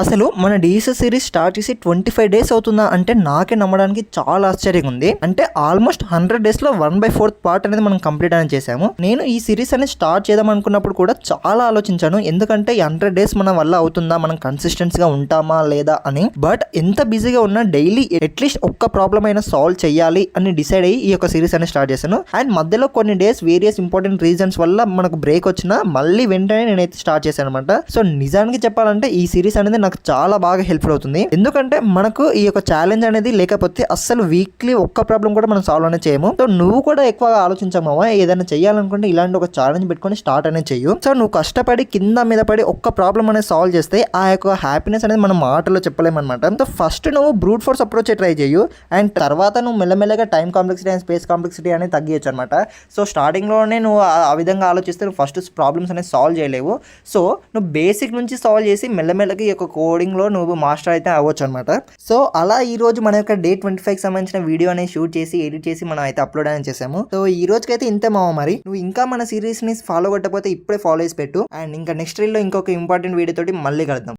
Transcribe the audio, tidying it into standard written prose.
అసలు మన డీఎస్ఎస్ series start చేసి 25 డేస్ అవుతుందా అంటే నాకే నమ్మడానికి చాలా ఆశ్చర్యంగా ఉంది. అంటే ఆల్మోస్ట్ 100 డేస్ లో 1/4 పార్ట్ అనేది మనం కంప్లీట్ అనేది చేసాము. నేను ఈ సిరీస్ అనేది స్టార్ట్ చేద్దాం అనుకున్నప్పుడు కూడా చాలా ఆలోచించాను. ఎందుకంటే ఈ 100 డేస్ మన వల్ల అవుతుందా, మనం కన్సిస్టెన్స్ గా ఉంటామా లేదా అని. బట్ ఎంత బిజీగా ఉన్నా డైలీ అట్లీస్ట్ ఒక్క ప్రాబ్లం అయినా సాల్వ్ చేయాలి అని డిసైడ్ అయ్యి ఈ యొక్క సిరీస్ అనేది స్టార్ట్ చేశాను. అండ్ మధ్యలో కొన్ని డేస్ వేరియస్ ఇంపార్టెంట్ రీజన్స్ వల్ల మనకు బ్రేక్ వచ్చినా మళ్ళీ వెంటనే నేనైతే స్టార్ట్ చేశాను అనమాట. సో నిజానికి చెప్పాలంటే ఈ సిరీస్ అనేది నాకు చాలా బాగా హెల్ప్ఫుల్ అవుతుంది. ఎందుకంటే మనకు ఈ యొక్క ఛాలెంజ్ అనేది లేకపోతే అస్సలు వీక్లీ ఒక్క ప్రాబ్లం కూడా మనం సాల్వ్ అనేది చేయము. సో నువ్వు కూడా ఎక్కువగా ఆలోచించామా, ఏదైనా చేయాలనుకుంటే ఇలాంటి ఒక ఛాలెంజ్ పెట్టుకొని స్టార్ట్ అనేది చెయ్యు. సో నువ్వు కష్టపడి కింద మీద పడి ఒక్క ప్రాబ్లం అనేది సాల్వ్ చేస్తే ఆ యొక్క హ్యాపీనెస్ అనేది మనం మాటలో చెప్పలేమన్నమాట. సో ఫస్ట్ నువ్వు బ్రూట్ ఫోర్స్ అప్రోచ్ ట్రై చేయు. అండ్ తర్వాత నువ్వు మెల్లమెల్లగా time complexity and space complexity అనేది తగ్గించు అనమాట. సో స్టార్టింగ్లోనే నువ్వు ఆ విధంగా ఆలోచిస్తే నువ్వు ఫస్ట్ ప్రాబ్లమ్స్ అనేది సాల్వ్ చేయలేవు. సో నువ్వు బేసిక్ నుంచి సాల్వ్ చేసి మెల్లమెల్లగా ఈ యొక్క కోడింగ్లో నువ్వు మాస్టర్ అయితే అవ్వచ్చు అనమాట. సో అలా ఈ రోజు మన యొక్క డే 25కి సంబంధించిన వీడియో అనేది షూట్ చేసి ఎడిట్ చేసి మనం అయితే అప్లోడ్ అనేది చేసాము. సో ఈ రోజుకైతే ఇంతే మామ. మరి నువ్వు ఇంకా మన సిరీస్ని ఫాలో కొట్టకపోతే ఇప్పుడే ఫాలో చేసి పెట్టు. అండ్ ఇంకా నెక్స్ట్ రీల్లో ఇంకొక ఇంపార్టెంట్ వీడియో తోటి మళ్ళీ కలుద్దాం.